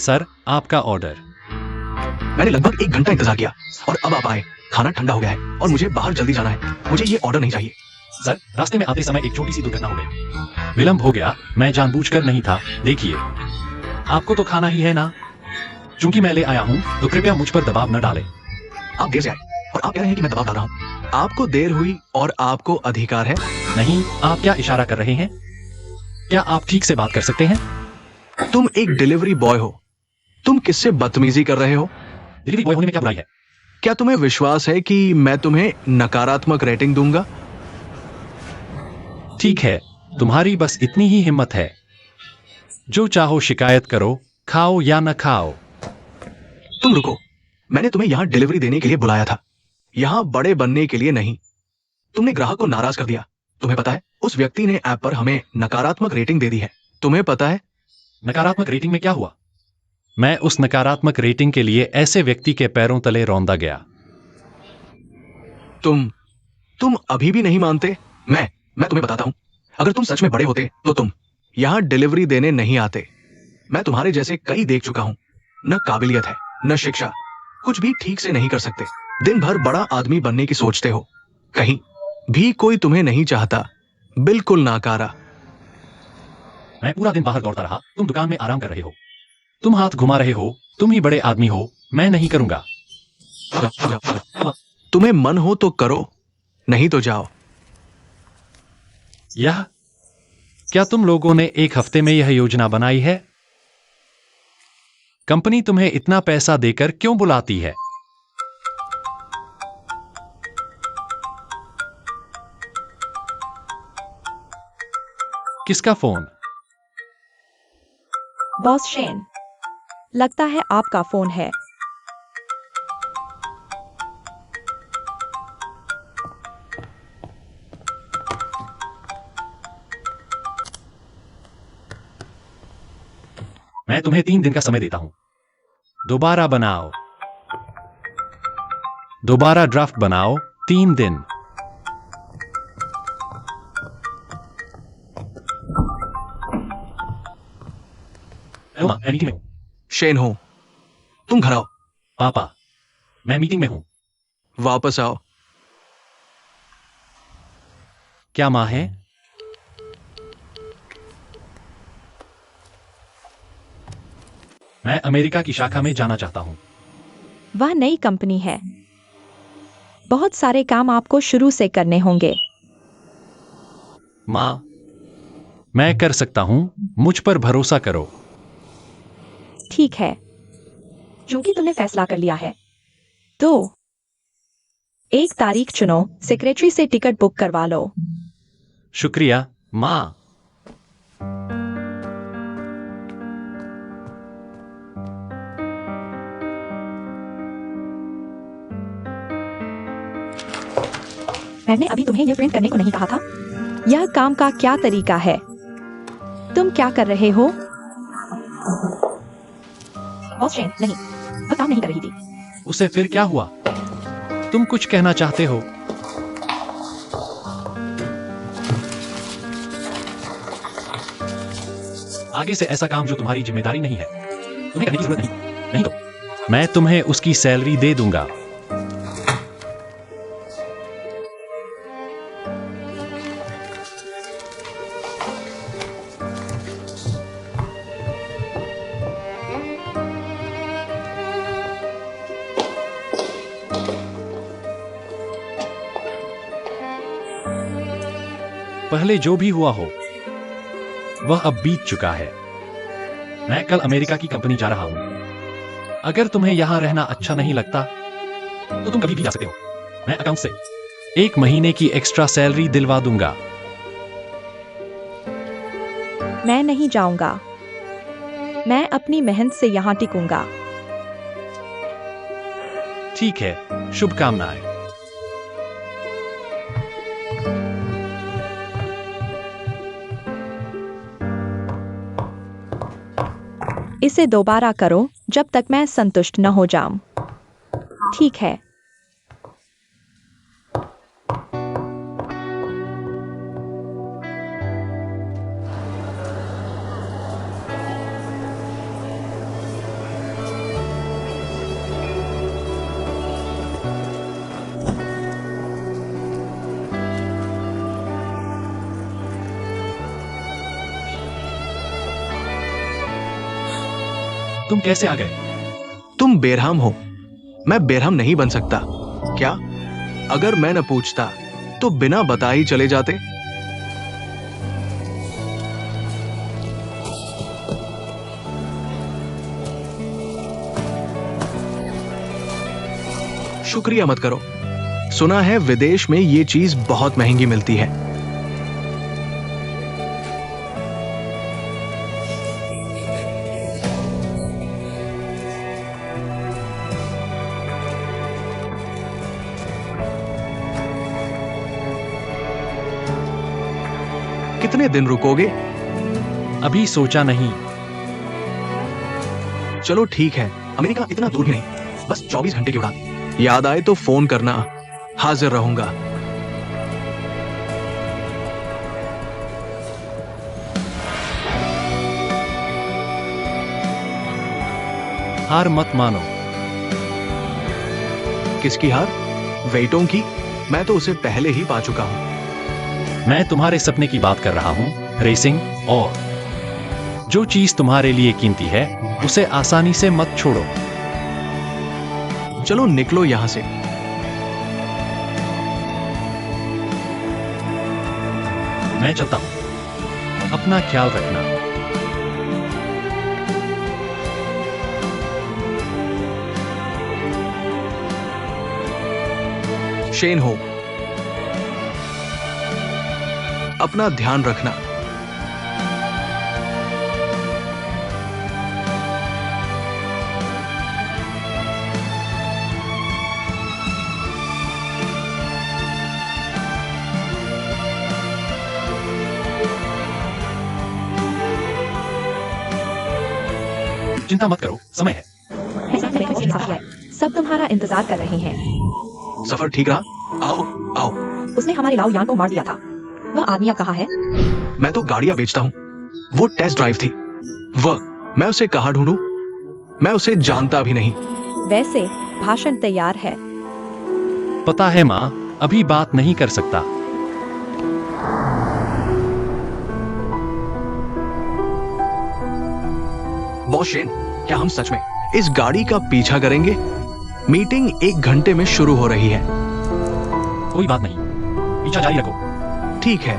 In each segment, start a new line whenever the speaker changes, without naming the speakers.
Sir, आपका order.
मैंने लगभग 1 घंटा इंतजार किया और अब आप आए। खाना ठंडा हो गया है और मुझे बाहर जल्दी जाना है। मुझे ये ऑर्डर नहीं चाहिए।
सर, रास्ते में आते समय एक छोटी सी दुर्घटना हो गई। विलंब हो गया। मैं जानबूझकर नहीं था। देखिए, आपको तो खाना ही है ना। चूंकि मैं ले आया हूँ तो कृपया मुझ पर दबाव न डालें।
आप देर से आए और आप कह रहे हैं कि मैं दबाव डाल रहा हूँ। आपको देर हुई और आपको अधिकार है।
नहीं, आप क्या इशारा कर रहे हैं? क्या आप ठीक से बात कर सकते हैं?
तुम एक डिलीवरी बॉय हो। तुम किससे बदतमीजी कर रहे हो?
डिलीवरी बॉय होने में क्या बुराई है?
क्या तुम्हें विश्वास है कि मैं तुम्हें नकारात्मक रेटिंग दूंगा?
ठीक है, तुम्हारी बस इतनी ही हिम्मत है। जो चाहो शिकायत करो, खाओ या न खाओ।
तुम रुको। मैंने तुम्हें यहाँ डिलीवरी देने के लिए बुलाया था, यहाँ बड़े बनने के लिए नहीं। तुमने ग्राहक को नाराज कर दिया। तुम्हें पता है, उस व्यक्ति ने ऐप पर हमें नकारात्मक रेटिंग दे दी है। तुम्हें पता है?
नकारात्मक रेटिंग में क्या हुआ? मैं उस नकारात्मक रेटिंग के लिए ऐसे व्यक्ति के पैरों तले रौंदा गया।
तुम अभी भी नहीं मानते? मैं तुम्हें बताता हूं। अगर तुम सच में बड़े होते तो तुम यहां डिलीवरी देने नहीं आते। मैं तुम्हारे जैसे कई देख चुका हूं। न काबिलियत है, न शिक्षा, कुछ भी ठीक से नहीं कर सकते। दिन भर बड़ा आदमी बनने की सोचते हो। कहीं भी कोई तुम्हें नहीं चाहता। बिल्कुल नाकारा।
मैं पूरा दिन बाहर दौड़ता रहा, तुम दुकान में आराम कर रहे हो। तुम हाथ घुमा रहे हो, तुम ही बड़े आदमी हो। मैं नहीं करूंगा।
तुम्हें मन हो तो करो, नहीं तो जाओ।
क्या तुम लोगों ने 1 हफ्ते में यह योजना बनाई है? कंपनी तुम्हें इतना पैसा देकर क्यों बुलाती है? किसका फोन?
बॉस शेन, लगता है आपका फोन है।
मैं तुम्हें 3 दिन का समय देता हूं। दोबारा बनाओ, दोबारा ड्राफ्ट बनाओ। 3 दिन। मैं मीटिंग में हूं।
शेन हो, तुम घर आओ।
पापा, मैं मीटिंग में हूं।
वापस आओ।
क्या मां है? मैं अमेरिका की शाखा में जाना चाहता हूं।
वह नई कंपनी है, बहुत सारे काम आपको शुरू से करने होंगे।
मां, मैं कर सकता हूं, मुझ पर भरोसा करो।
ठीक है, क्योंकि तुमने फैसला कर लिया है तो एक तारीख चुनो, सेक्रेटरी से टिकट बुक करवा लो।
शुक्रिया मां।
मैंने अभी तुम्हें यह प्रिंट करने को नहीं कहा था। यह काम का क्या तरीका है? तुम क्या कर रहे हो? बॉस शेन, नहीं, वह काम नहीं कर रही थी।
उसे फिर क्या हुआ? तुम कुछ कहना चाहते हो? आगे से ऐसा काम जो तुम्हारी जिम्मेदारी नहीं है, तुम्हें करने की जरूरत नहीं। नहीं तो मैं तुम्हें उसकी सैलरी दे दूंगा। पहले जो भी हुआ हो, वह अब बीत चुका है। मैं कल अमेरिका की कंपनी जा रहा हूं। अगर तुम्हें यहां रहना अच्छा नहीं लगता तो तुम कभी भी जा सकते हो। मैं अकाउंट से 1 महीने की एक्स्ट्रा सैलरी दिलवा दूंगा।
मैं नहीं जाऊंगा। मैं अपनी मेहनत से यहाँ टिकूंगा।
ठीक है, शुभकामनाएं।
इसे दोबारा करो जब तक मैं संतुष्ट न हो जाऊं। ठीक है।
तुम कैसे आ गए?
तुम बेरहम हो, मैं बेरहम नहीं बन सकता। क्या? अगर मैं न पूछता तो बिना बताए ही चले जाते? शुक्रिया मत करो। सुना है विदेश में ये चीज बहुत महंगी मिलती है। कितने दिन रुकोगे?
अभी सोचा नहीं।
चलो ठीक है, अमेरिका इतना दूर भी नहीं, बस 24 घंटे की उड़ान। याद आए तो फोन करना, हाजिर रहूंगा।
हार मत मानो।
किसकी हार? वेटों की? मैं तो उसे पहले ही पा चुका हूं।
मैं तुम्हारे सपने की बात कर रहा हूँ, रेसिंग। और जो चीज तुम्हारे लिए कीमती है उसे आसानी से मत छोड़ो।
चलो निकलो यहां से।
मैं चलता हूं, अपना ख्याल रखना।
शेन हो, अपना ध्यान रखना।
चिंता मत करो, समय है।
सब तुम्हारा इंतजार कर रहे हैं।
सफर ठीक रहा? आओ आओ।
उसने हमारे लाओ यान को मार दिया था। वह आदमी अब कहाँ है?
मैं तो गाड़ियां बेचता हूं, वो टेस्ट ड्राइव थी। मैं उसे कहाँ ढूंढूं? मैं उसे जानता भी नहीं।
वैसे भाषण तैयार है।
पता है माँ, अभी बात नहीं कर सकता।
बॉस शेन, क्या हम सच में इस गाड़ी का पीछा करेंगे? मीटिंग 1 घंटे में शुरू हो रही है।
कोई बात नहीं, पीछा जारी रखो।
ठीक है।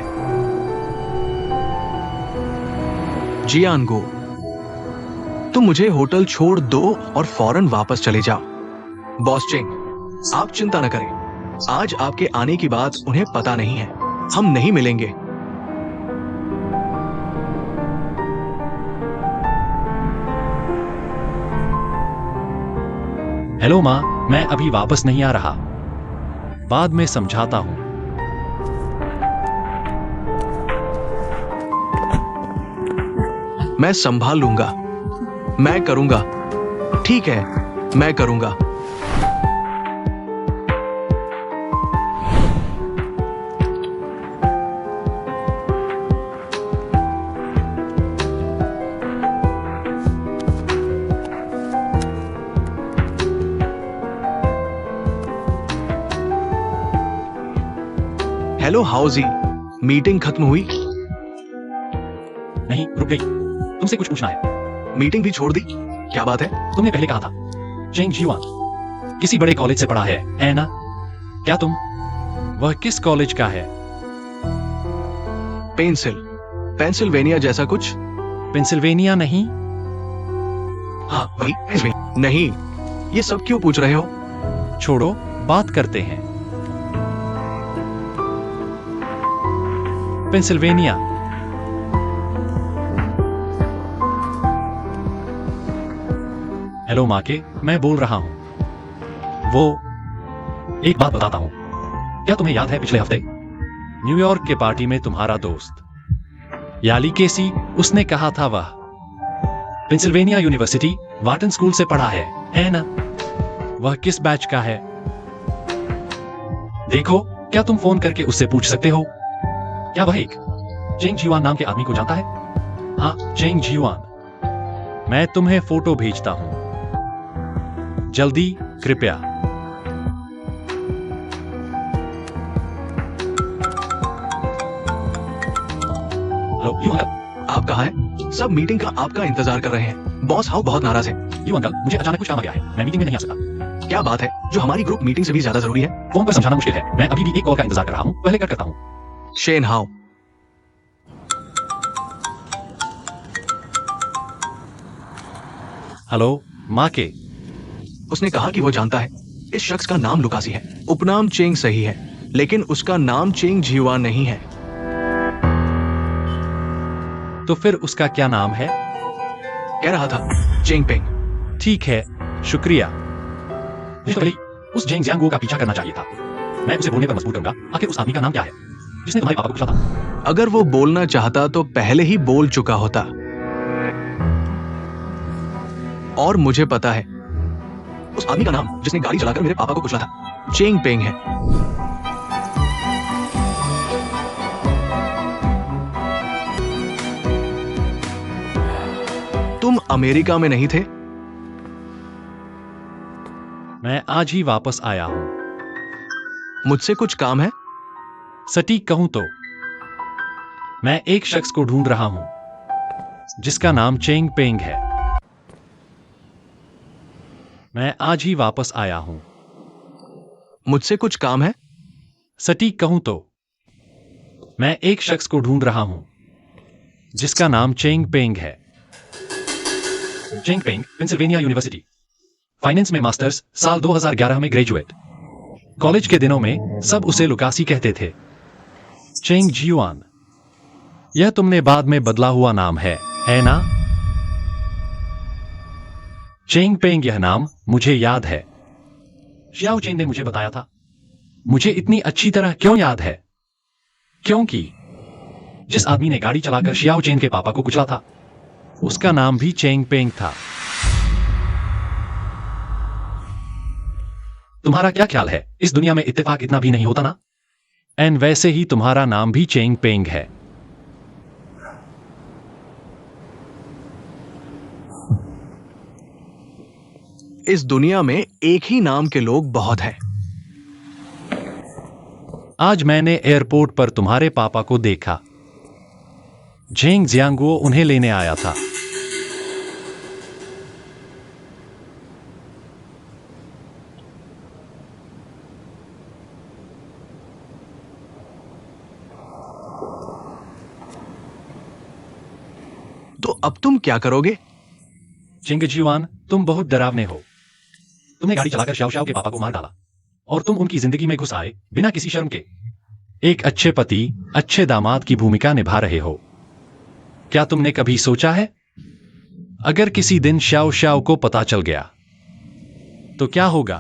जियानगो, तुम मुझे होटल छोड़ दो और फौरन वापस चले जाओ। बॉस चेंग, आप चिंता न करें। आज आपके आने की बात उन्हें पता नहीं है। हम नहीं मिलेंगे।
हेलो माँ, मैं अभी वापस नहीं आ रहा। बाद में समझाता हूँ।
मैं संभाल लूंगा। मैं करूंगा। ठीक है, मैं करूंगा। हेलो हाउजी, मीटिंग खत्म हुई?
नहीं, रुक गई। तुमसे कुछ पूछना है।
मीटिंग भी छोड़ दी? क्या बात है?
तुमने पहले कहा था चेंग जीवान किसी बड़े कॉलेज से पढ़ा है ना? क्या तुम? वह किस कॉलेज का है?
पेंसिल्वेनिया जैसा कुछ।
पेंसिल्वेनिया नहीं?
हाँ वही। नहीं, ये सब क्यों पूछ रहे हो?
छोड़ो, बात करते हैं। पेंसिल्वेनिया। हेलो माँ के, मैं बोल रहा हूं। वो एक बात बताता हूं। क्या तुम्हें याद है पिछले हफ्ते न्यूयॉर्क के पार्टी में तुम्हारा दोस्त याली केसी, उसने कहा था वह पेंसिल्वेनिया यूनिवर्सिटी वाटन स्कूल से पढ़ा है ना? वह किस बैच का है? देखो, क्या तुम फोन करके उससे पूछ सकते हो? क्या वह एक चेंग जीवान नाम के आदमी को जानता है? हाँ, चेंग जीवान। मैं तुम्हें फोटो भेजता हूं। जल्दी, कृपया।
आप कहाँ हैं? सब मीटिंग का आपका इंतजार कर रहे हैं। बॉस हाउ बहुत नाराज है।
यू अंकल, मुझे अचानक कुछ काम आ गया है, मैं मीटिंग में नहीं आ सकता।
क्या बात है, जो हमारी ग्रुप मीटिंग से भी ज्यादा जरूरी है?
फोन पर समझाना मुश्किल है, मैं अभी भी एक कॉल का इंतजार कर रहा हूँ, पहले करता हूँ।
Shane how.
हेलो, माँ के।
उसने कहा कि वो जानता है इस शख्स का नाम लुकासी है। उपनाम चेंग सही है, लेकिन उसका नाम चेंग जियुआन नहीं है।
तो फिर उसका क्या नाम है?
कह रहा था चेंग पेंग।
ठीक है, शुक्रिया। मुझे तो पहले उस जेंग जियांगो का पीछा करना चाहिए था। मैं उसे बोलने पर मजबूर करूंगा। आखिर उस आदमी का नाम क्या है जिसने तुम्हारे पापा को पूछा था?
अगर वो बोलना चाहता तो पहले ही बोल चुका होता। और मुझे पता है उस आदमी का नाम जिसने गाड़ी चलाकर मेरे पापा को कुचला था, चेंग पेंग है। तुम अमेरिका में नहीं थे?
मैं आज ही वापस आया हूं।
मुझसे कुछ काम है?
सटीक कहूं तो मैं एक शख्स को ढूंढ रहा हूं जिसका नाम चेंग पेंग है। मैं आज ही वापस आया हूं।
मुझसे कुछ काम है?
सटीक कहूं तो मैं एक शख्स को ढूंढ रहा हूं जिसका नाम चेंग पेंग है। चेंग पेंग, पेंसिल्वेनिया यूनिवर्सिटी, फाइनेंस में मास्टर्स, साल 2011 में ग्रेजुएट। कॉलेज के दिनों में सब उसे लुकासी कहते थे। चेंग जियुआन, यह तुमने बाद में बदला हुआ नाम है ना? चेंग पेंग, यह नाम मुझे याद है। शियाओ चेन ने मुझे बताया था। मुझे इतनी अच्छी तरह क्यों याद है? क्योंकि जिस आदमी ने गाड़ी चलाकर शियाओ चेन के पापा को कुचला था, उसका नाम भी चेंग पेंग था। तुम्हारा क्या ख्याल है, इस दुनिया में इत्तेफाक इतना भी नहीं होता ना? एन वैसे ही तुम्हारा नाम भी चेंग पेंग है।
इस दुनिया में एक ही नाम के लोग बहुत हैं।
आज मैंने एयरपोर्ट पर तुम्हारे पापा को देखा। जेंग जियांगो उन्हें लेने आया था।
तो अब तुम क्या करोगे?
चेंग जियुआन, तुम बहुत डरावने हो। तुमने गाड़ी चलाकर शाओ शाओ के पापा को मार डाला और तुम उनकी जिंदगी में घुस आए बिना किसी शर्म के। एक अच्छे पति, अच्छे दामाद की भूमिका निभा रहे हो। क्या तुमने कभी सोचा है अगर किसी दिन शाओ शाओ को पता चल गया तो क्या होगा?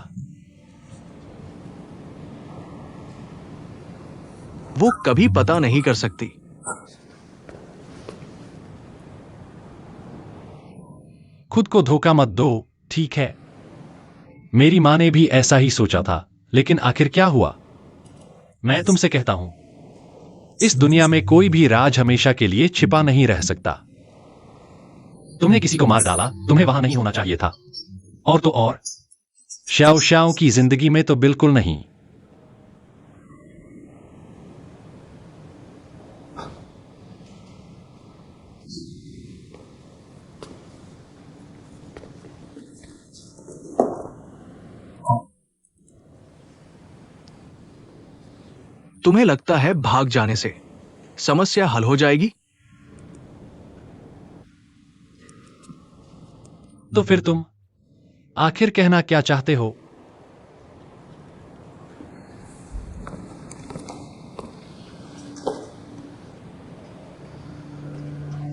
वो कभी पता नहीं कर सकती।
खुद को धोखा मत दो, ठीक है? मेरी मां ने भी ऐसा ही सोचा था, लेकिन आखिर क्या हुआ? मैं तुमसे कहता हूं, इस दुनिया में कोई भी राज हमेशा के लिए छिपा नहीं रह सकता। तुमने किसी को मार डाला, तुम्हें वहां नहीं होना चाहिए था। और तो और शाओ शाओ की जिंदगी में तो बिल्कुल नहीं।
तुम्हें लगता है भाग जाने से समस्या हल हो जाएगी?
तो फिर तुम आखिर कहना क्या चाहते हो?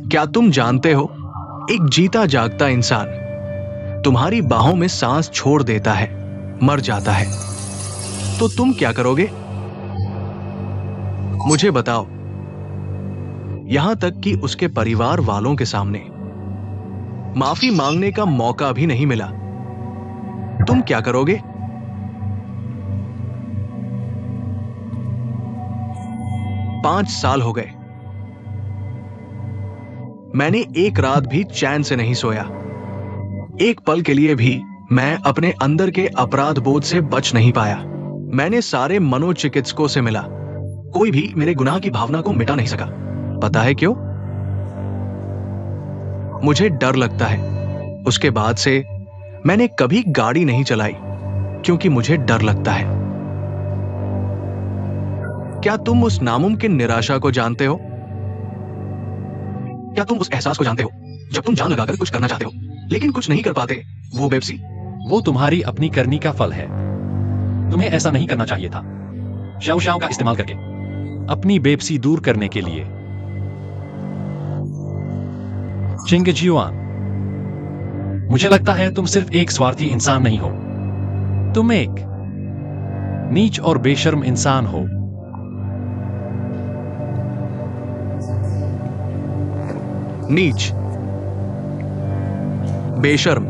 क्या तुम जानते हो, एक जीता जागता इंसान तुम्हारी बाहों में सांस छोड़ देता है, मर जाता है, तो तुम क्या करोगे? मुझे बताओ। यहां तक कि उसके परिवार वालों के सामने माफी मांगने का मौका भी नहीं मिला। तुम क्या करोगे? पांच साल हो गए। मैंने एक रात भी चैन से नहीं सोया। एक पल के लिए भी मैं अपने अंदर के अपराध बोध से बच नहीं पाया। मैंने सारे मनोचिकित्सकों से मिला, कोई भी मेरे गुनाह की भावना को मिटा नहीं सका। पता है क्यों? मुझे डर लगता है उसके बाद से मैंने कभी गाड़ी नहीं चलाई क्योंकि मुझे डर लगता है। क्या तुम उस नामुमकिन निराशा को जानते हो? क्या तुम उस एहसास को जानते हो जब तुम जान लगाकर कुछ करना चाहते हो लेकिन कुछ नहीं कर पाते? वो बेबसी।
वो तुम्हारी अपनी करनी का फल है। तुम्हें ऐसा नहीं करना चाहिए था। शाओ शाओ का इस्तेमाल करके अपनी बेबसी दूर करने के लिए। चिंगजियुआन, मुझे लगता है तुम सिर्फ एक स्वार्थी इंसान नहीं हो, तुम एक नीच और बेशर्म इंसान हो।
नीच, बेशर्म,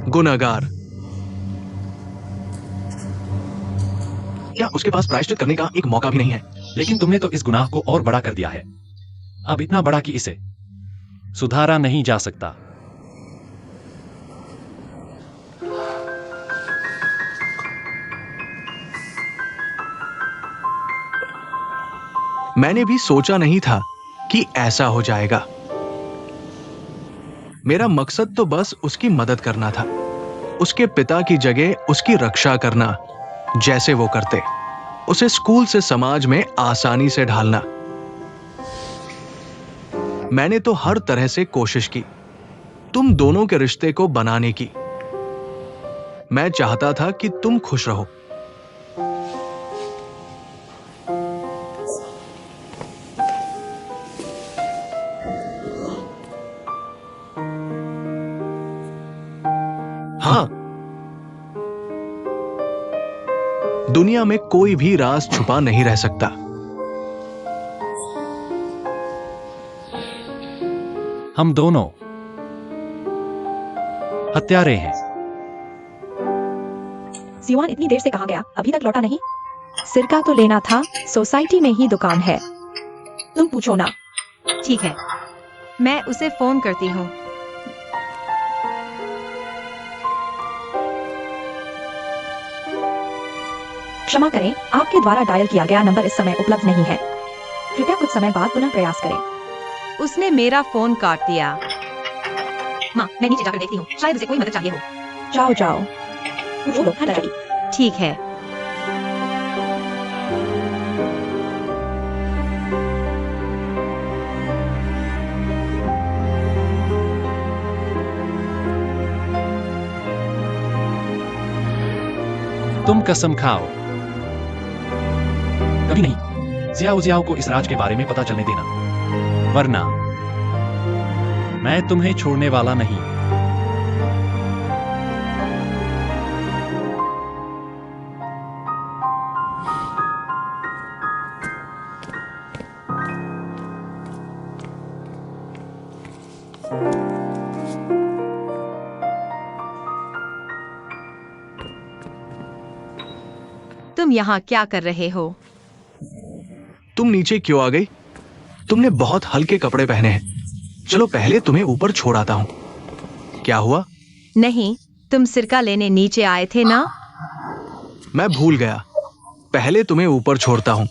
गुनहगार। क्या उसके पास प्रायश्चित करने का एक मौका भी नहीं है?
लेकिन तुमने तो इस गुनाह को और बड़ा कर दिया है, अब इतना बड़ा कि इसे सुधारा नहीं जा सकता।
मैंने भी सोचा नहीं था कि ऐसा हो जाएगा। मेरा मकसद तो बस उसकी मदद करना था, उसके पिता की जगह उसकी रक्षा करना, जैसे वो करते, उसे स्कूल से समाज में आसानी से ढालना। मैंने तो हर तरह से कोशिश की तुम दोनों के रिश्ते को बनाने की। मैं चाहता था कि तुम खुश रहो। हाँ, दुनिया में कोई भी राज छुपा नहीं रह सकता।
हम दोनों हत्यारे हैं।
जियुआन इतनी देर से कहाँ गया? अभी तक लौटा नहीं। सिरका तो लेना था, सोसाइटी में ही दुकान है, तुम पूछो ना।
ठीक है, मैं उसे फोन करती हूँ।
क्षमा करें, आपके द्वारा डायल किया गया नंबर इस समय उपलब्ध नहीं है, कृपया कुछ समय बाद पुनः प्रयास करें।
उसने मेरा फोन काट दिया।
माँ, मैं नीचे जाकर देखती हूँ, शायद उसे कोई मदद चाहिए हो। जाओ जाओ, वो लोग हर लड़की।
ठीक है।
तुम कसम खाओ, कभी नहीं जियाओ जियाओ को इस राज के बारे में पता चलने देना, वरना मैं तुम्हें छोड़ने वाला नहीं।
तुम यहाँ क्या कर रहे हो?
तुम नीचे क्यों आ गई? तुमने बहुत हल्के कपड़े पहने हैं। चलो पहले तुम्हें ऊपर छोड़ आता हूं। क्या हुआ?
नहीं, तुम सिरका लेने नीचे आए थे ना?
मैं भूल गया। पहले तुम्हें ऊपर छोड़ता हूं।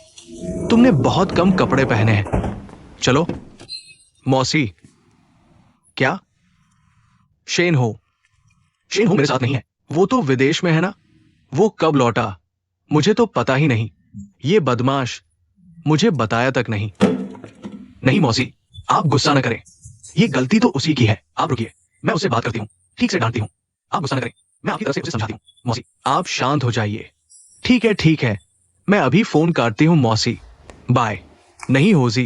तुमने बहुत कम कपड़े पहने हैं। चलो। मौसी। क्या? शेन हो मेरे साथ नहीं है। वो तो विदेश में है ना। वो कब लौटा मुझे तो पता ही नहीं। ये बदमाश मुझे बताया तक नहीं। नहीं मौसी, आप गुस्सा न करें, ये गलती तो उसी की है। आप रुकिए, मैं उससे बात करती हूँ, ठीक से डांटती हूँ। आप गुस्सा न करें, मैं आपकी तरफ से उसे समझाती हूँ। मौसी, आप शांत हो जाइए। ठीक है, मैं अभी फोन काटती हूँ मौसी। बाय। नहीं होजी,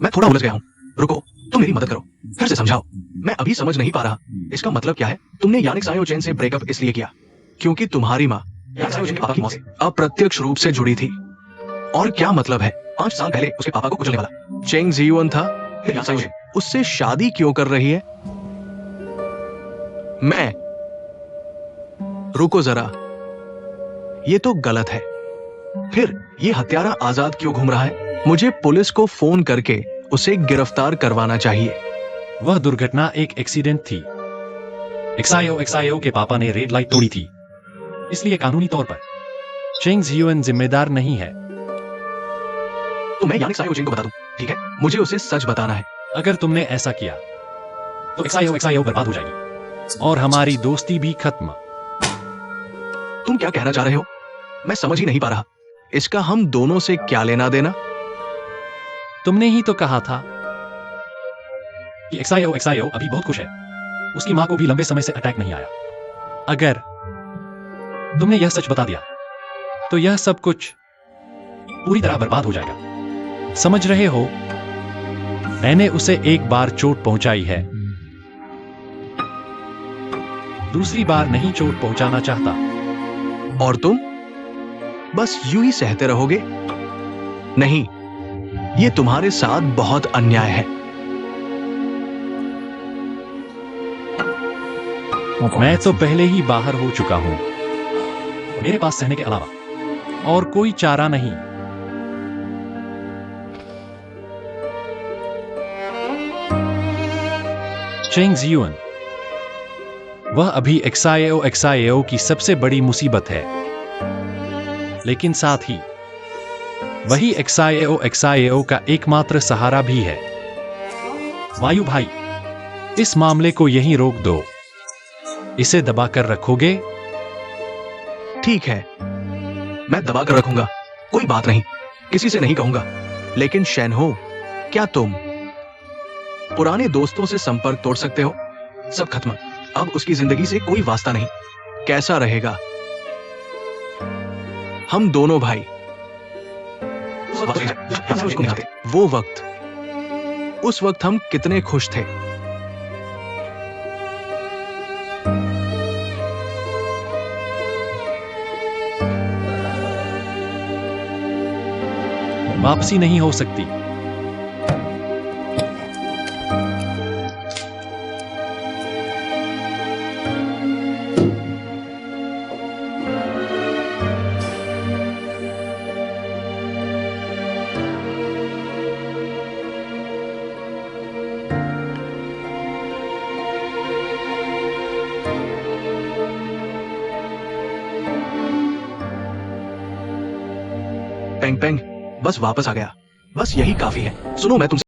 मैं थोड़ा उलझ गया हूँ। रुको, तुम मेरी मदद करो, फिर से समझाओ। मैं अभी समझ नहीं पा रहा। इसका मतलब क्या है? तुमने यानिक सायो चैन से ब्रेकअप इसलिए किया क्योंकि तुम्हारी माँ पापा की मौत से अप्रत्यक्ष रूप से जुड़ी थी। और क्या मतलब है? 5 साल पहले उसके पापा को कुचलने वाला चेंग जियुआन था, फिर उससे शादी क्यों कर रही है? मैं रुको जरा, ये तो गलत है। फिर ये हत्यारा आजाद क्यों घूम रहा है? मुझे पुलिस को फोन करके उसे गिरफ्तार करवाना चाहिए।
वह दुर्घटना एक एक्सीडेंट थी। एक्सायो के पापा ने रेड लाइट तोड़ी थी, इसलिए कानूनी तौर पर चेंग जियुआन जिम्मेदार नहीं है।
तो मैं यानिक सायोजिन को बता दूं, ठीक है? मुझे उसे सच बताना है।
अगर तुमने ऐसा किया तो XIO बर्बाद हो जाएगी और हमारी दोस्ती भी खत्म।
तुम क्या कहना चाह रहे हो? मैं समझ ही नहीं पा रहा। इसका हम दोनों से क्या लेना देना?
तुमने ही तो कहा था कि XIO अभी बहुत खुश है। उसकी मां को भी लंबे समय से अटैक नहीं आया। अगर तुमने यह सच बता दिया तो यह सब कुछ पूरी तरह बर्बाद हो जाएगा। समझ रहे हो? मैंने उसे एक बार चोट पहुंचाई है, दूसरी बार नहीं चोट पहुंचाना चाहता।
और तुम बस यूं ही सहते रहोगे? नहीं, ये तुम्हारे साथ बहुत अन्याय है।
मैं तो पहले ही बाहर हो चुका हूं। मेरे पास सहने के अलावा और कोई चारा नहीं। चेंग जियुन, वह अभी XIO की सबसे बड़ी मुसीबत है, लेकिन साथ ही वही XIO का एकमात्र सहारा भी है। वायु भाई, इस मामले को यहीं रोक दो। इसे दबाकर रखोगे?
ठीक है, मैं दबा कर रखूंगा, कोई बात नहीं, किसी से नहीं कहूंगा। लेकिन शैनहो, क्या तुम पुराने दोस्तों से संपर्क तोड़ सकते हो? सब खत्म, अब उसकी जिंदगी से कोई वास्ता नहीं। कैसा रहेगा? हम दोनों भाई वो वक्त, उस वक्त हम कितने खुश थे।
वापसी नहीं हो सकती।
पेंग पेंग, बस वापस आ गया, बस यही काफी है। सुनो, मैं तुमसे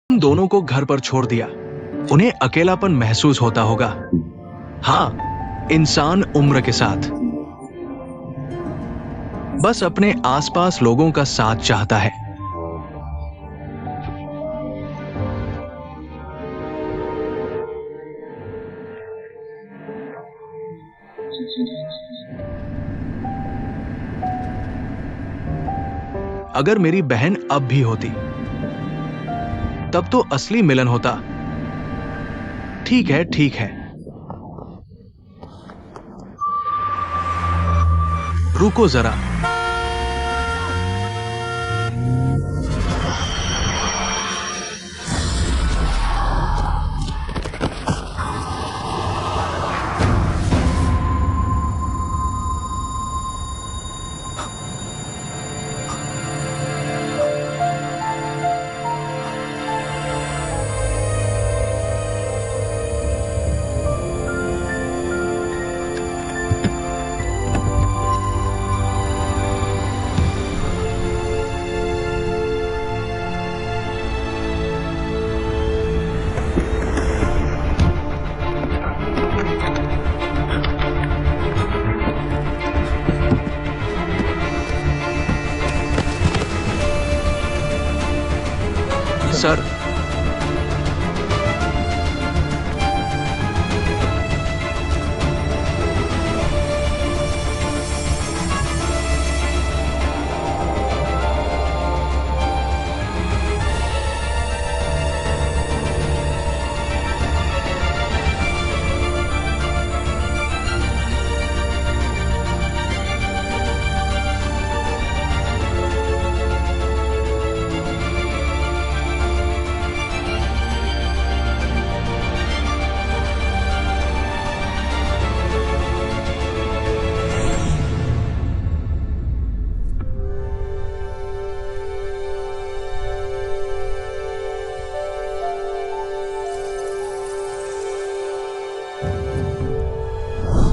हम दोनों को घर पर छोड़ दिया। उन्हें अकेलापन महसूस होता होगा। हाँ, इंसान उम्र के साथ बस अपने आसपास लोगों का साथ चाहता है। अगर मेरी बहन अब भी होती तब तो असली मिलन होता। ठीक है, ठीक है, रुको जरा। सर।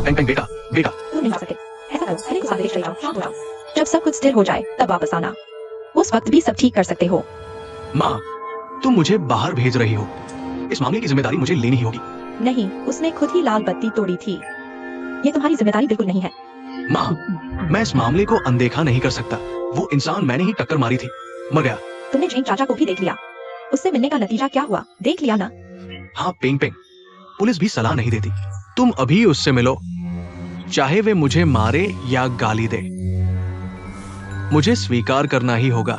पेंग पेंग बेटा, बेटा।
तुम नहीं जा सकते। ऐसा करो, पहले कुछ आदेश चले जाओ, शांत हो जाओ। जब सब कुछ स्थिर हो जाए तब वापस आना। उस वक्त भी सब ठीक कर सकते हो।
माँ, तुम मुझे बाहर भेज रही हो। इस मामले की जिम्मेदारी मुझे लेनी ही होगी।
नहीं, उसने खुद ही लाल बत्ती तोड़ी थी। ये तुम्हारी जिम्मेदारी बिल्कुल नहीं है।
माँ, मैं इस मामले को अनदेखा नहीं कर सकता। वो इंसान मैंने ही टक्कर मारी थी, मर गया।
तुमने जेन चाचा को भी देख लिया। उससे मिलने का नतीजा क्या हुआ, देख लिया ना?
हाँ पेंग पेंग, पुलिस भी सलाह नहीं देती। तुम अभी उससे मिलो, चाहे वे मुझे मारे या गाली दे। मुझे स्वीकार करना ही होगा।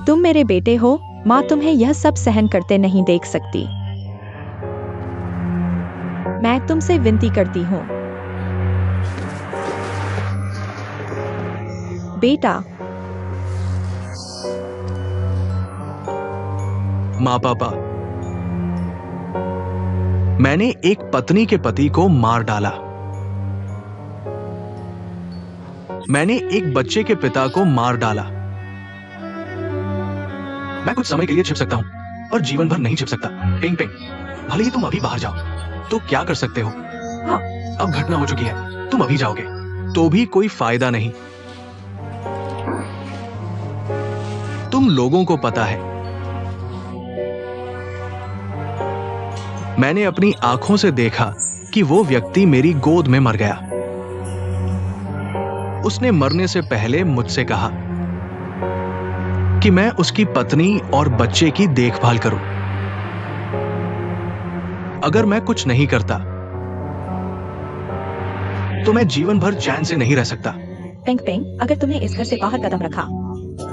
तुम मेरे बेटे हो, माँ तुम्हें यह सब सहन करते नहीं देख सकती। मैं तुमसे विनती करती हूँ, बेटा।
माँ पापा, मैंने एक पत्नी के पति को मार डाला। मैंने एक बच्चे के पिता को मार डाला। मैं कुछ समय के लिए छिप सकता हूं, पर जीवन भर नहीं छिप सकता। पेंग पेंग, भले ही तुम अभी बाहर जाओ, तो क्या कर सकते हो?
हाँ।
अब घटना हो चुकी है, तुम अभी जाओगे तो भी कोई फायदा नहीं। तुम लोगों को पता है, मैंने अपनी आंखों से देखा कि वो व्यक्ति मेरी गोद में मर गया। उसने मरने से पहले मुझसे कहा कि मैं उसकी पत्नी और बच्चे की देखभाल करूं। अगर मैं कुछ नहीं करता तो मैं जीवन भर चैन से नहीं रह सकता।
पेंग पेंग, अगर तुमने इस घर से बाहर कदम रखा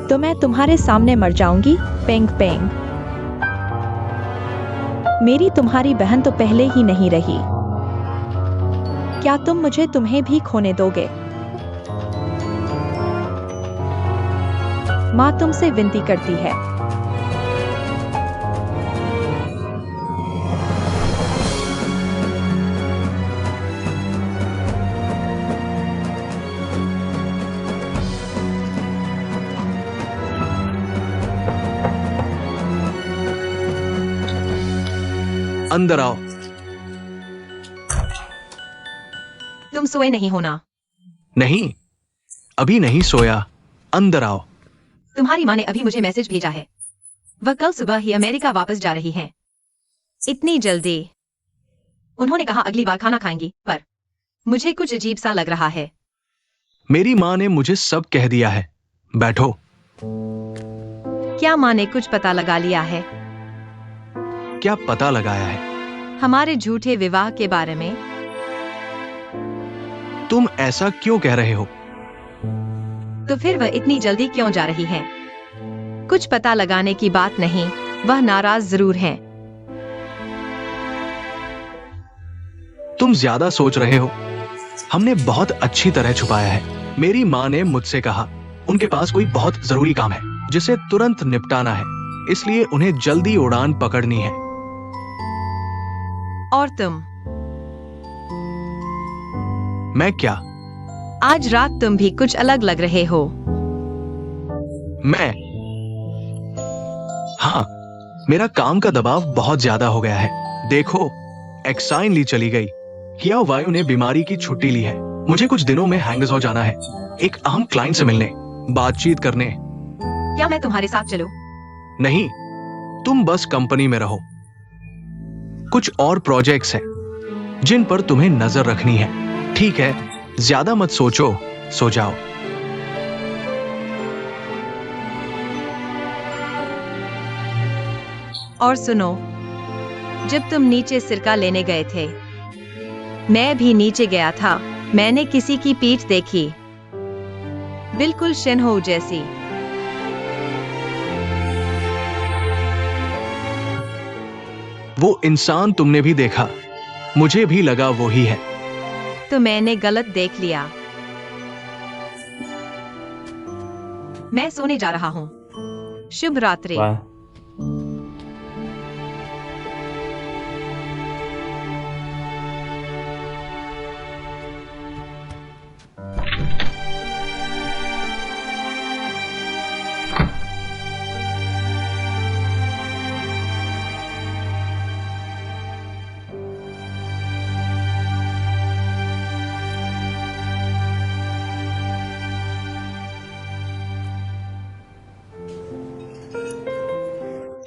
तो मैं तुम्हारे सामने मर जाऊंगी। पेंग पेंग, मेरी तुम्हारी बहन तो पहले ही नहीं रही। क्या तुम मुझे तुम्हें भी खोने दोगे? माँ तुमसे विनती करती है।
अंदर आओ।
तुम सोए नहीं हो ना?
नहीं, अभी नहीं सोया। अंदर आओ।
तुम्हारी माँ ने अभी मुझे मैसेज भेजा है। वह कल सुबह ही अमेरिका वापस जा रही हैं। इतनी जल्दी? उन्होंने कहा अगली बार खाना खाएंगी, पर मुझे कुछ अजीब सा लग रहा है।
मेरी माँ ने मुझे सब कह दिया है। बैठो।
क्या माँ ने कुछ पता लगा लिया है?
क्या पता लगाया है?
हमारे झूठे विवाह के बारे में।
तुम ऐसा क्यों कह रहे हो?
तो फिर वह इतनी जल्दी क्यों जा रही है? कुछ पता लगाने की बात नहीं, वह नाराज जरूर हैं।
तुम ज्यादा सोच रहे हो। हमने बहुत अच्छी तरह छुपाया है। मेरी माँ ने मुझसे कहा उनके पास कोई बहुत जरूरी काम है जिसे तुरंत निपटाना है, इसलिए उन्हें जल्दी उड़ान पकड़नी है।
और तुम?
मैं क्या?
आज रात तुम भी कुछ अलग लग रहे हो।
मैं? हाँ, मेरा काम का दबाव बहुत ज्यादा हो गया है। देखो, एक्साइन ली चली गई। किया वायु ने बीमारी की छुट्टी ली है। मुझे कुछ दिनों में हैंगजॉ जाना है, एक अहम क्लाइंट से मिलने, बातचीत करने।
क्या मैं तुम्हारे साथ चलूं?
नहीं, तुम बस कंपनी में रहो। कुछ और प्रोजेक्ट्स हैं जिन पर तुम्हें नजर रखनी है। ठीक है, ज्यादा मत सोचो, सो जाओ।
और सुनो, जब तुम नीचे सिरका लेने गए थे, मैं भी नीचे गया था। मैंने किसी की पीठ देखी, बिल्कुल शिनहो जैसी।
वो इंसान तुमने भी देखा, मुझे भी लगा वो ही है।
तो मैंने गलत देख लिया। मैं सोने जा रहा हूँ। शुभ रात्रि।
वाह।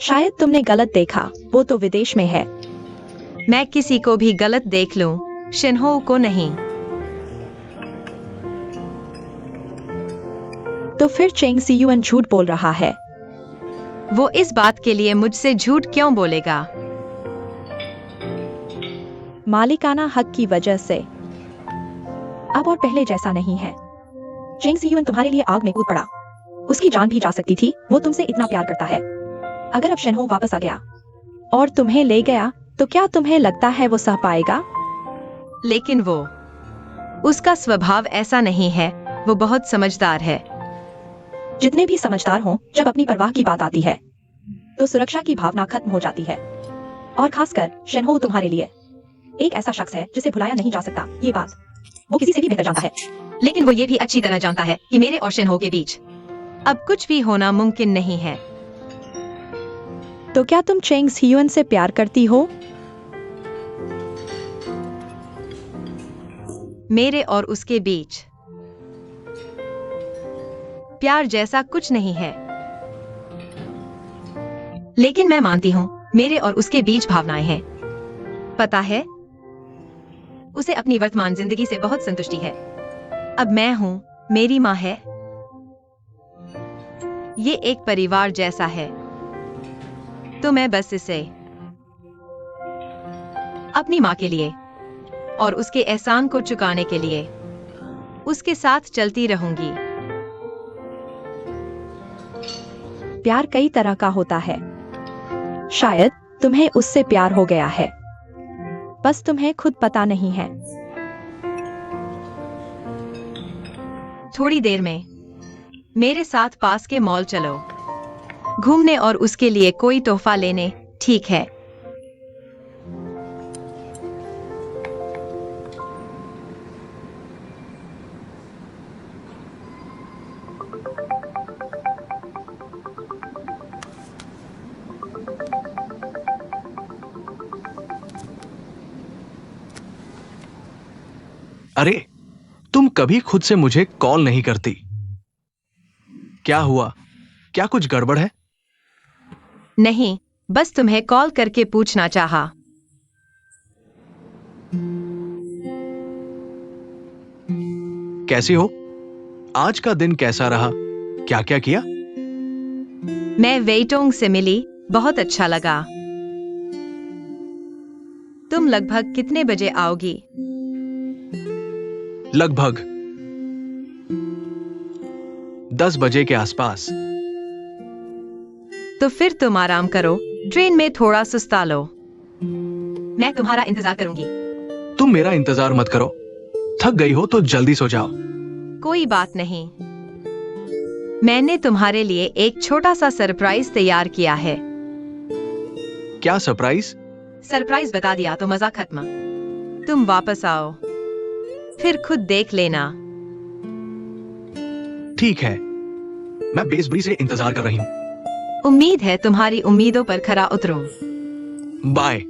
शायद तुमने गलत देखा, वो तो विदेश में है।
मैं किसी को भी गलत देख लूं, शिन्हो को नहीं।
तो फिर चेंग सियुअन झूठ बोल रहा है।
वो इस बात के लिए मुझसे झूठ क्यों बोलेगा?
मालिकाना हक की वजह से। अब और पहले जैसा नहीं है। चेंग सियुअन तुम्हारे लिए आग में कूद पड़ा। उसकी जान भी जा सकती थी, वो तुमसे इतना प्यार करता है। अगर अब शिन्हो वापस आ गया और तुम्हें ले गया, तो क्या तुम्हें लगता है वो सह पाएगा?
लेकिन उसका स्वभाव ऐसा नहीं है। वो बहुत समझदार है।
जितने भी समझदार हों, जब अपनी परवाह की बात आती है तो सुरक्षा की भावना खत्म हो जाती है। और खासकर शिन्हो तुम्हारे लिए एक ऐसा शख्स है जिसे भुलाया नहीं जा सकता। ये बात वो किसी से भी बेहतर जानता है।
लेकिन वो ये भी अच्छी तरह जानता है कि मेरे और शिन्हो के बीच अब कुछ भी होना मुमकिन नहीं है।
तो क्या तुम चेंग सियुअन से प्यार करती हो?
मेरे और उसके बीच प्यार जैसा कुछ नहीं है, लेकिन मैं मानती हूं मेरे और उसके बीच भावनाएं हैं। पता है, उसे अपनी वर्तमान जिंदगी से बहुत संतुष्टि है। अब मैं हूं, मेरी मां है। ये एक परिवार जैसा है। तो मैं बस इसे अपनी मां के लिए और उसके एहसान को चुकाने के लिए उसके साथ चलती रहूंगी।
प्यार कई तरह का होता है। शायद तुम्हें उससे प्यार हो गया है, बस तुम्हें खुद पता नहीं है।
थोड़ी देर में मेरे साथ पास के मॉल चलो, घूमने और उसके लिए कोई तोहफा लेने, ठीक है?
अरे, तुम कभी खुद से मुझे कॉल नहीं करती। क्या हुआ? क्या कुछ गड़बड़ है?
नहीं, बस तुम्हें कॉल करके पूछना चाहा।
कैसी हो? आज का दिन कैसा रहा? क्या क्या किया?
मैं वेइटोंग से मिली, बहुत अच्छा लगा। तुम लगभग कितने बजे आओगी?
लगभग 10 बजे के आसपास।
तो फिर तुम आराम करो, ट्रेन में थोड़ा सुस्ता लो। मैं तुम्हारा इंतजार करूंगी।
तुम मेरा इंतजार मत करो। थक गई हो तो जल्दी सो जाओ।
कोई बात नहीं। मैंने तुम्हारे लिए एक छोटा सा सरप्राइज तैयार किया है।
क्या सरप्राइज?
सरप्राइज बता दिया तो मजा खत्म। तुम वापस आओ, फिर खुद देख लेना।
ठीक है, मैं बेसब्री से इंतजार कर रही हूँ।
उम्मीद है तुम्हारी उम्मीदों पर खरा उतरूं।
बाय।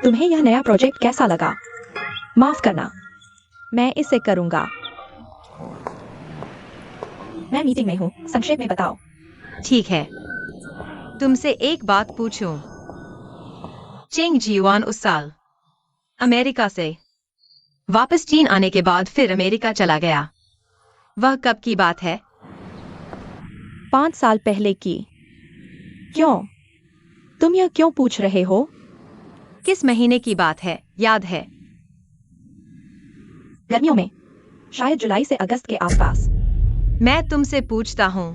तुम्हें यह नया प्रोजेक्ट कैसा लगा? माफ करना, मैं इसे करूंगा। मैं मीटिंग में हूँ, संक्षेप में बताओ।
ठीक है, तुमसे एक बात पूछूं। चेंग जीवान उस साल अमेरिका से वापस चीन आने के बाद फिर अमेरिका चला गया। वह कब की बात है?
5 साल पहले की। क्यों? तुम यह क्यों पूछ रहे हो?
किस महीने की बात है, याद है?
गर्मियों में, शायद जुलाई से अगस्त के आसपास।
मैं तुमसे पूछता हूँ,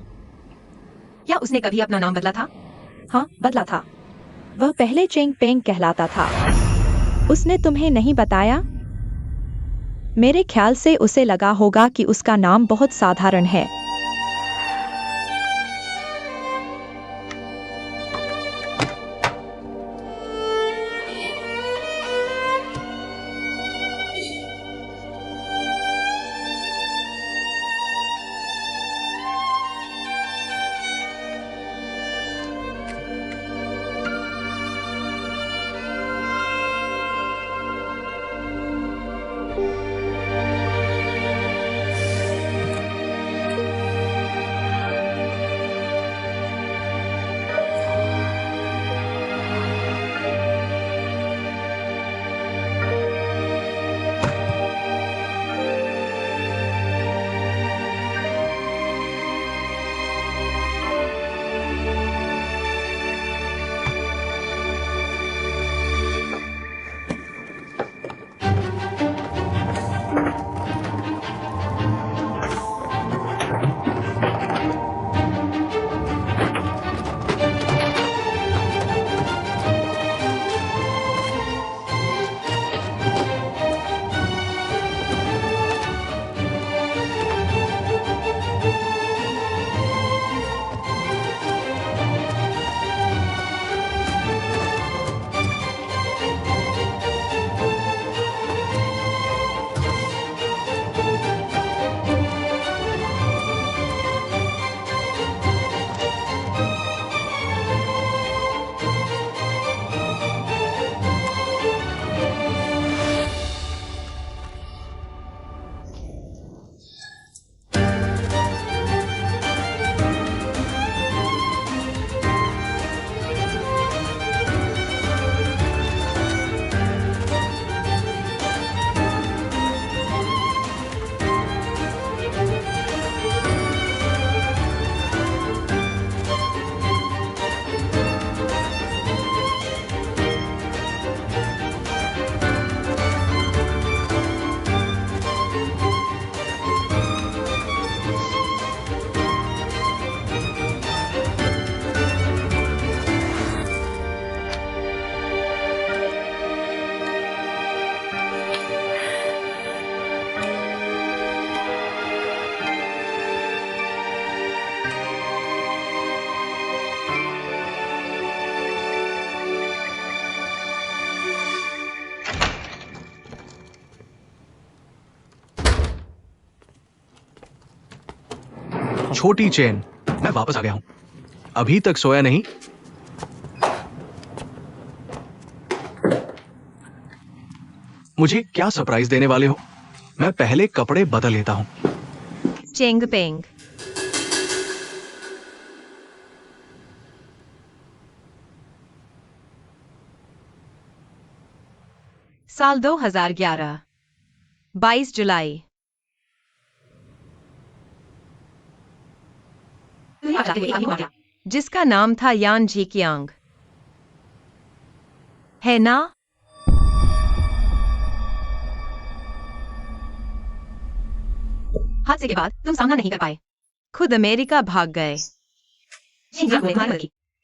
क्या उसने कभी अपना नाम बदला था?
हाँ, बदला था। वह पहले चेंग पेंग कहलाता था। उसने तुम्हें नहीं बताया? मेरे ख्याल से उसे लगा होगा कि उसका नाम बहुत साधारण है।
छोटी चेन। मैं वापस आ गया हूं। अभी तक सोया नहीं। मुझे क्या सरप्राइज देने वाले हो? मैं पहले कपड़े बदल लेता हूं।
चेंग पेंग। साल 2011, 22 जुलाई। जिसका नाम था यान जी कियांग, है ना? हादसे के बाद तुम सामना नहीं कर पाए, खुद अमेरिका भाग गए।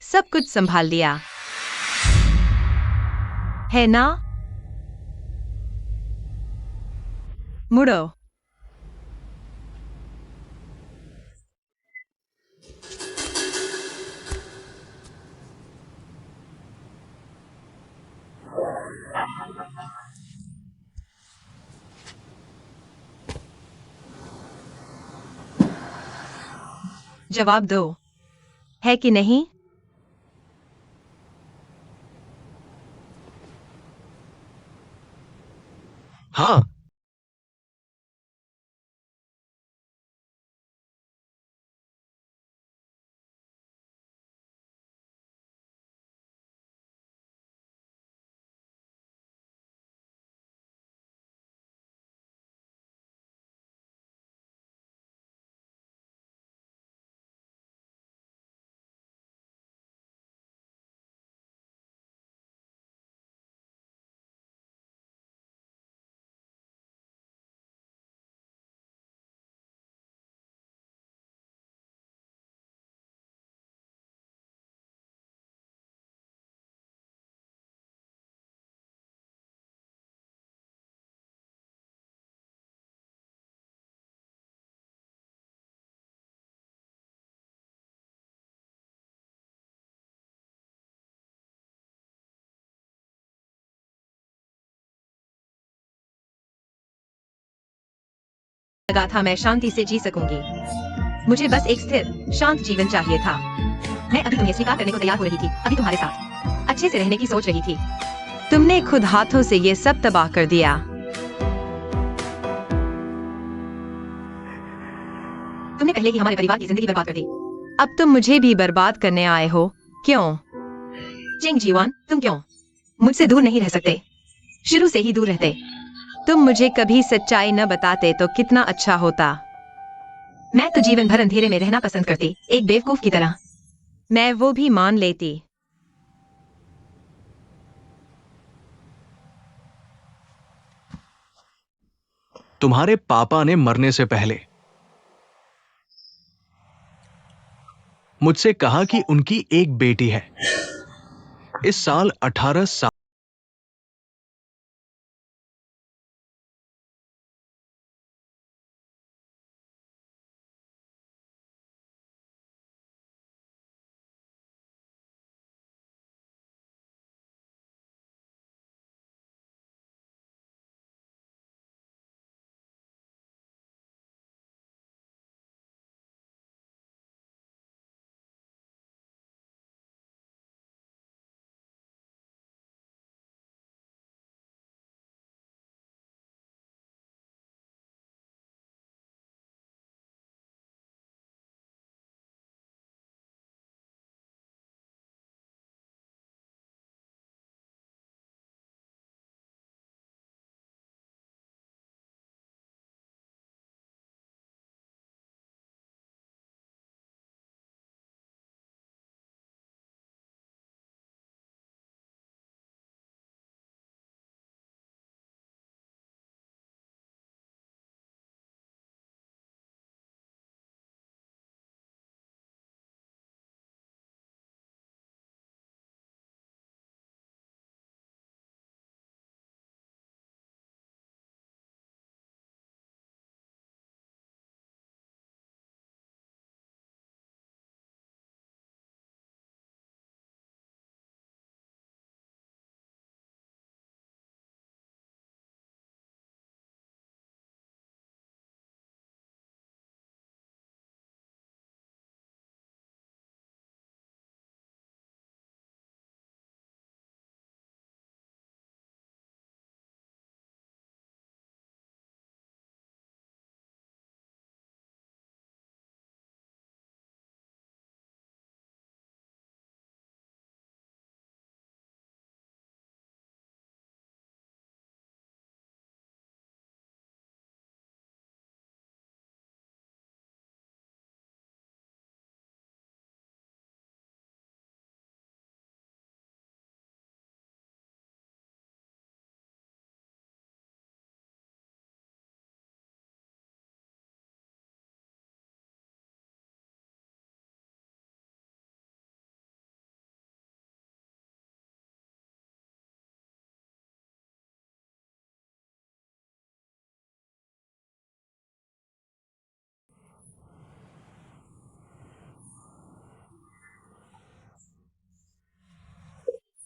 सब कुछ संभाल लिया, है ना? मुड़ो। जवाब दो, है कि नहीं?
हाँ।
लगा था मैं शांति से जी सकूंगी। मुझे बस एक स्थिर शांत जीवन चाहिए था। मैं अभी तुम्हें स्वीकार करने को तैयार हो रही थी, अभी तुम्हारे साथ अच्छे से रहने की सोच रही थी। तुमने खुद हाथों से ये सब तबाह कर दिया। तुमने पहले ही हमारे परिवार की जिंदगी बर्बाद कर दी, अब तुम मुझे भी बर्बाद करने आए हो। क्यों? चिंग जीवान, तुम क्यों मुझसे दूर नहीं रह सकते? शुरू से ही दूर रहते। तुम मुझे कभी सच्चाई न बताते तो कितना अच्छा होता। मैं तो जीवन भर अंधेरे में रहना पसंद करती, एक बेवकूफ की तरह। मैं वो भी मान लेती।
तुम्हारे पापा ने मरने से पहले मुझसे कहा कि उनकी एक बेटी है। इस साल 18 साल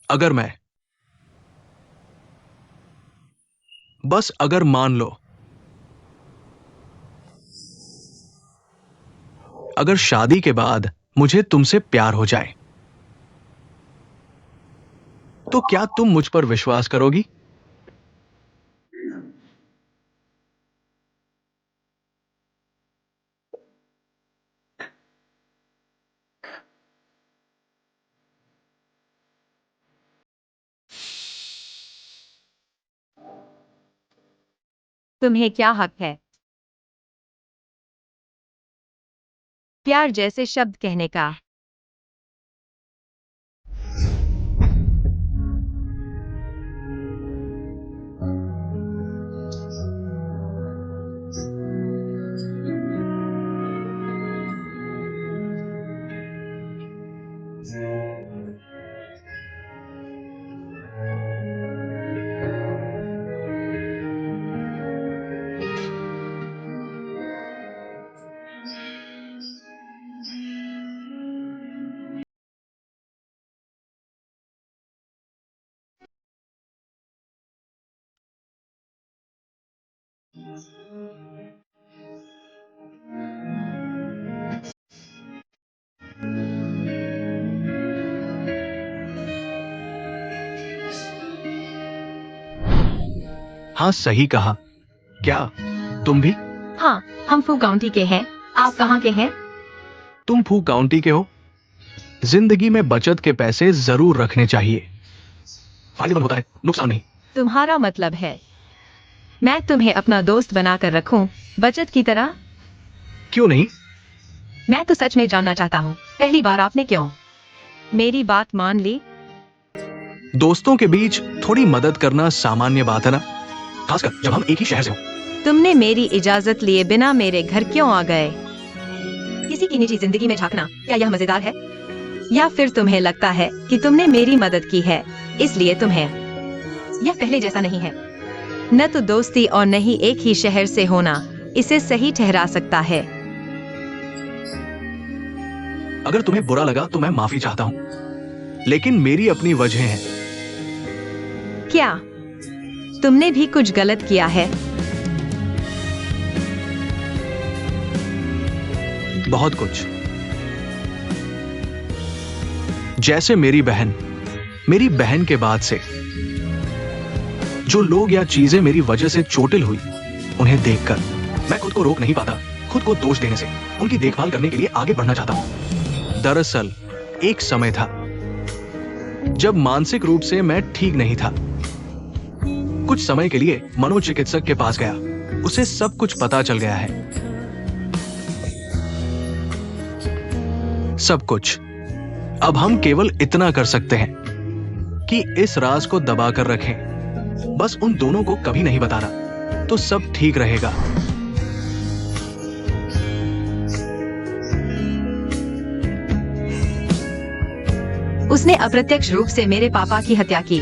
अगर मैं, बस अगर मान लो, अगर शादी के बाद मुझे तुमसे प्यार हो जाए, तो क्या तुम मुझ पर विश्वास करोगी?
तुम्हें क्या हक है प्यार जैसे शब्द कहने का?
हाँ, सही कहा। क्या तुम भी?
हाँ, हम फू काउंटी के हैं। आप कहाँ के हैं?
तुम फू काउंटी के हो? जिंदगी में बचत के पैसे जरूर रखने चाहिए। फायदेमंद होता है, नुकसान नहीं।
तुम्हारा मतलब है मैं तुम्हें अपना दोस्त बनाकर रखूं, बचत की तरह?
क्यों नहीं?
मैं तो सच में जानना चाहता हूँ, पहली बार आपने क्यों मेरी बात मान ली?
दोस्तों के बीच थोड़ी मदद करना सामान्य बात है ना, खासकर जब हम एक ही शहर से हो।
तुमने मेरी इजाजत लिए बिना मेरे घर क्यों आ गए? किसी की निजी जिंदगी में झांकना, क्या यह मजेदार है? या फिर तुम्हें लगता है कि तुमने मेरी मदद की है, इसलिए तुम्हें यह पहले जैसा नहीं है? न तो दोस्ती और न ही एक ही शहर से होना इसे सही ठहरा सकता है।
अगर तुम्हें बुरा लगा तो मैं माफी चाहता हूं, लेकिन मेरी अपनी वजह है।
क्या तुमने भी कुछ गलत किया है?
बहुत कुछ। जैसे मेरी बहन के बाद से जो लोग या चीजें मेरी वजह से चोटिल हुई, उन्हें देखकर मैं खुद को रोक नहीं पाता, खुद को दोष देने से उनकी देखभाल करने के लिए आगे बढ़ना चाहता हूं। दरअसल एक समय था जब मानसिक रूप से मैं ठीक नहीं था। कुछ समय के लिए मनोचिकित्सक के पास गया, उसे सब कुछ पता चल गया है, सब कुछ। अब हम केवल इतना कर सकते हैं कि इस राज को दबा कर रखें, बस उन दोनों को कभी नहीं बताना, तो सब ठीक रहेगा।
उसने अप्रत्यक्ष रूप से मेरे पापा की हत्या की।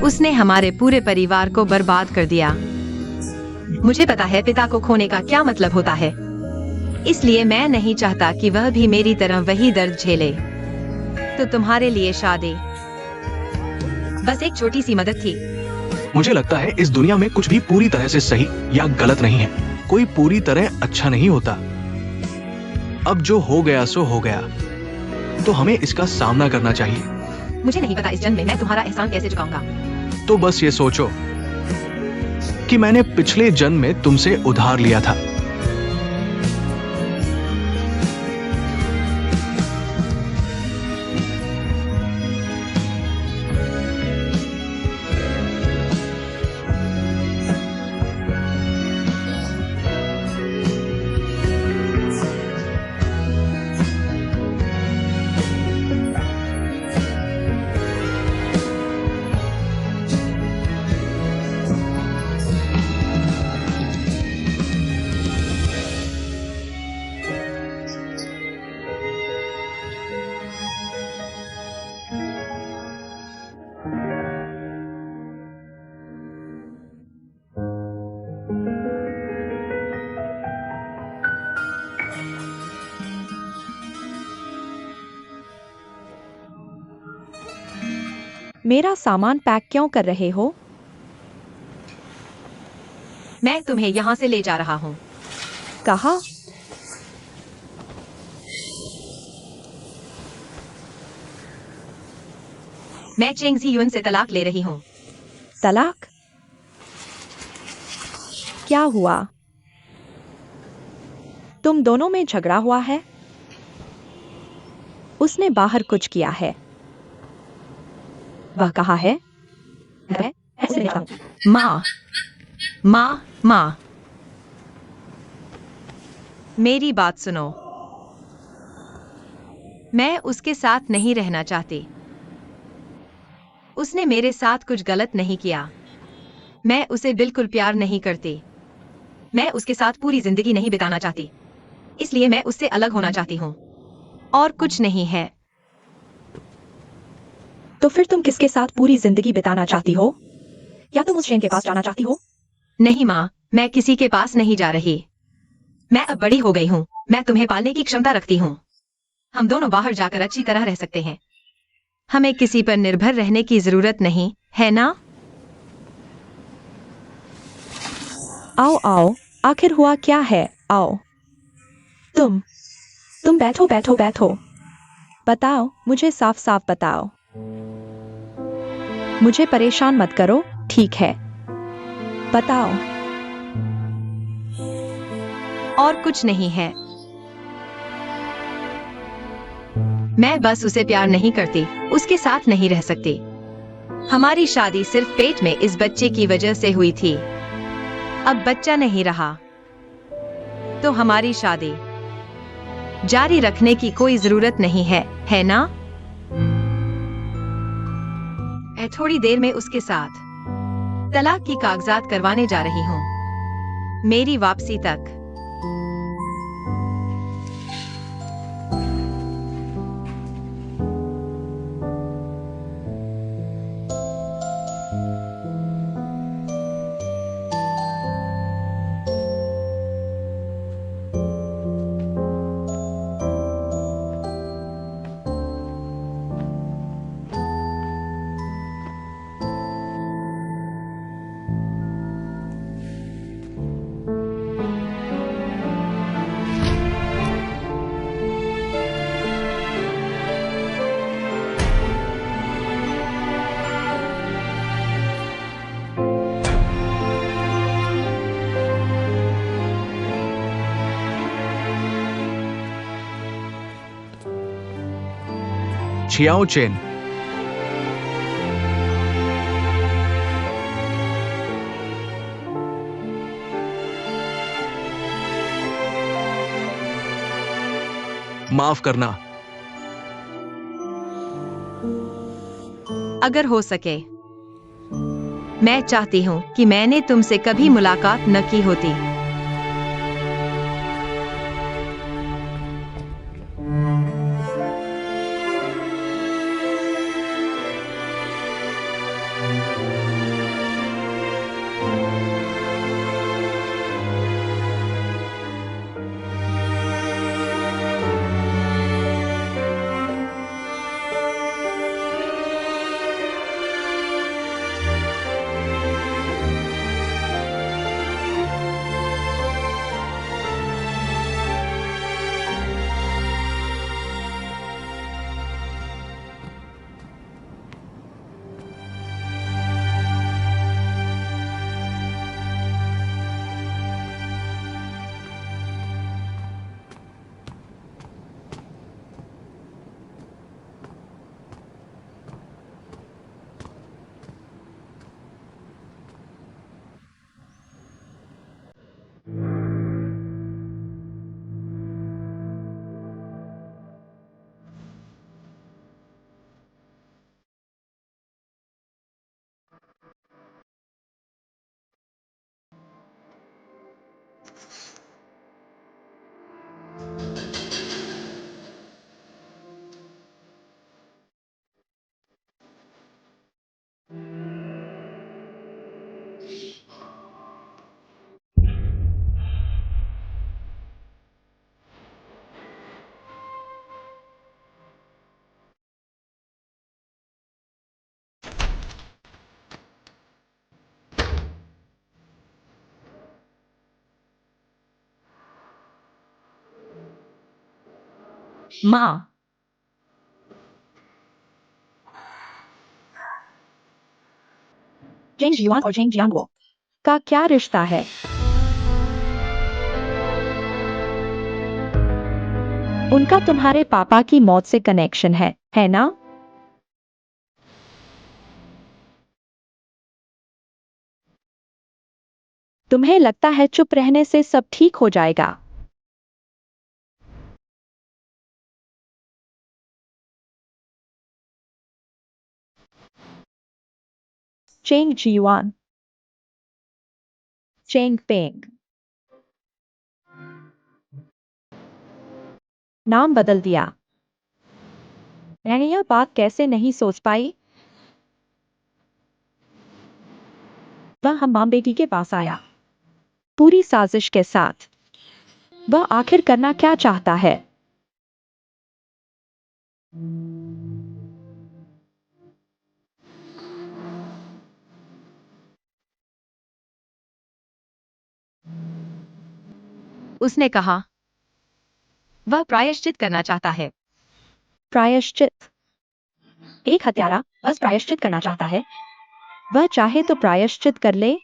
उसने हमारे पूरे परिवार को बर्बाद कर दिया। मुझे पता है पिता को खोने का क्या मतलब होता है, इसलिए मैं नहीं चाहता कि वह भी मेरी तरह वही दर्द झेले। तो तुम्हारे लिए शादी बस एक छोटी सी मदद थी।
मुझे लगता है इस दुनिया में कुछ भी पूरी तरह से सही या गलत नहीं है, कोई पूरी तरह अच्छा नहीं होता। अब जो हो गया सो हो गया, तो हमें इसका सामना करना चाहिए।
मुझे नहीं पता इस जन्म में मैं तुम्हारा एहसान कैसे चुकाऊंगा।
तो बस ये सोचो कि मैंने पिछले जन्म में तुमसे उधार लिया था।
मेरा सामान पैक क्यों कर रहे हो?
मैं तुम्हें यहाँ से ले जा रहा हूँ।
कहा?
मैं चेंग ज़ियुन से तलाक ले रही हूँ।
तलाक? क्या हुआ? तुम दोनों में झगड़ा हुआ है? उसने बाहर कुछ किया है? वह कहाँ है? मैं ऐसे नहीं जानती।
माँ, मेरी बात सुनो। मैं उसके साथ नहीं रहना चाहती। उसने मेरे साथ कुछ गलत नहीं किया। मैं उसे बिल्कुल प्यार नहीं करती। मैं उसके साथ पूरी जिंदगी नहीं बिताना चाहती। इसलिए मैं उससे अलग होना चाहती हूँ। और कुछ नहीं है।
तो फिर तुम किसके साथ पूरी जिंदगी बिताना चाहती हो? या तुम उस शेन के पास जाना चाहती हो?
नहीं माँ, मैं किसी के पास नहीं जा रही। मैं अब बड़ी हो गई हूँ। मैं तुम्हें पालने की क्षमता रखती हूँ। हम दोनों बाहर जाकर अच्छी तरह रह सकते हैं। हमें किसी पर निर्भर रहने की जरूरत नहीं है ना?
आओ आओ, आखिर हुआ क्या है? आओ। तुम बैठो बैठो बैठो। बताओ, मुझे साफ साफ बताओ। मुझे परेशान मत करो, ठीक है? बताओ।
और कुछ नहीं है। मैं बस उसे प्यार नहीं करती, उसके साथ नहीं रह सकती। हमारी शादी सिर्फ पेट में इस बच्चे की वजह से हुई थी। अब बच्चा नहीं रहा, तो हमारी शादी जारी रखने की कोई जरूरत नहीं है ना? मैं थोड़ी देर में उसके साथ तलाक की कागजात करवाने जा रही हूँ। मेरी वापसी तक।
छियाओ चेन, माफ करना।
अगर हो सके, मैं चाहती हूँ कि मैंने तुमसे कभी मुलाकात न की होती।
माँ, जेंग जियुआन और जेंग जियांगवो का क्या रिश्ता है? उनका तुम्हारे पापा की मौत से कनेक्शन है ना? तुम्हें लगता है चुप रहने से सब ठीक हो जाएगा? चेंग जियुआन, चेंग पेंग, नाम बदल दिया। मैंने यह बात कैसे नहीं सोच पाई? वह हमाम बेटी के पास आया, पूरी साजिश के साथ। वह आखिर करना क्या चाहता है?
उसने कहा वह प्रायश्चित करना चाहता है।
प्रायश्चित? एक हत्यारा बस प्रायश्चित करना चाहता है। वह चाहे तो प्रायश्चित कर ले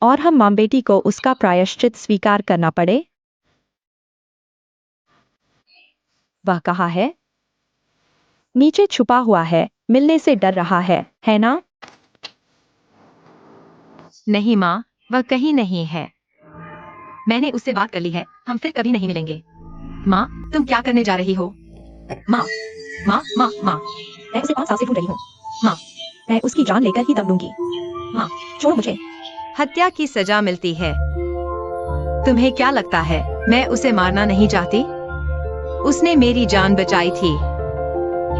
और हम मां बेटी को उसका प्रायश्चित स्वीकार करना पड़े। वह कहाँ है? नीचे छुपा हुआ है, मिलने से डर रहा है ना?
नहीं माँ, वह कहीं नहीं है। मैंने उससे बात कर ली है, हम फिर कभी नहीं मिलेंगे। माँ, तुम क्या करने जा रही हो? माँ, माँ, माँ, माँ,
मैं उसे 5 साल से ढूंढ रही हूँ।
माँ,
मैं उसकी जान लेकर ही दम लूंगी।
माँ।
छोड़ो मुझे।
हत्या की सजा मिलती है। तुम्हें क्या लगता है मैं उसे मारना नहीं चाहती? उसने मेरी जान बचाई थी।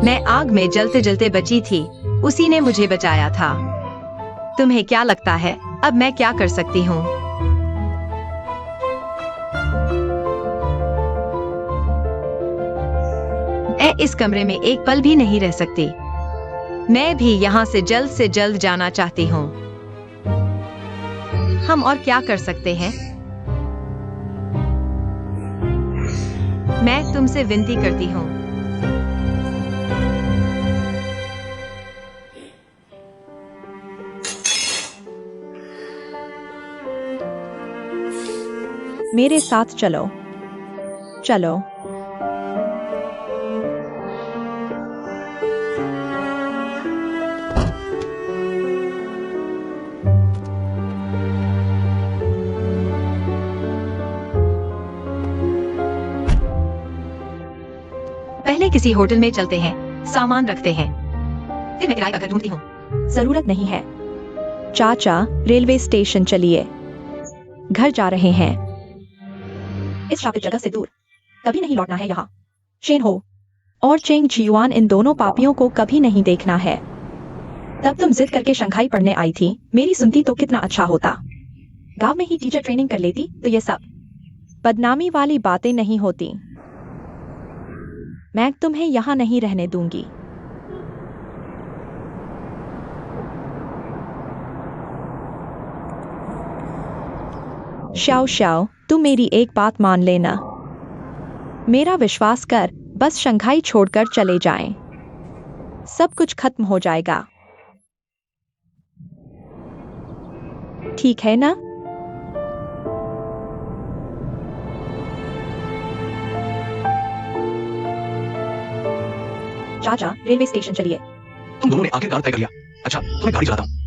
मैं आग में जलते जलते बची थी, उसी ने मुझे बचाया था। तुम्हें क्या लगता है अब मैं क्या कर सकती हूँ? मैं इस कमरे में एक पल भी नहीं रह सकती। मैं भी यहाँ से जल्द जाना चाहती हूँ। हम और क्या कर सकते हैं? मैं तुमसे विनती करती हूँ।
मेरे साथ चलो। चलो।
पहले किसी होटल में चलते हैं, सामान रखते हैं, फिर मैं किराए का घर ढूंढती हूँ।
जरूरत नहीं है। चाचा, रेलवे स्टेशन चलिए। घर जा रहे हैं। इस श्रापित जगह से दूर। कभी नहीं लौटना है यहाँ। शेन हो और चेंग जियुआन इन दोनों पापियों को कभी नहीं देखना है। तब तुम जिद करके शंघाई पढ़ने आई थी, मेरी सुनती तो कितना अच्छा होता। गांव में ही टीचर ट्रेनिंग कर लेती तो ये सब बदनामी वाली बातें नहीं होती। मैं तुम्हें यहाँ नहीं रहने दूंगी। शाओ शाओ, तुम मेरी एक बात मान लेना। मेरा विश्वास कर, बस शंघाई छोड़कर चले जाएं। सब कुछ खत्म हो जाएगा। ठीक है ना? चाचा, रेलवे स्टेशन चलिए।
तुम दोनों ने आखिरकार तय कर लिया। अच्छा, तुम्हें गाड़ी चलाता हूँ।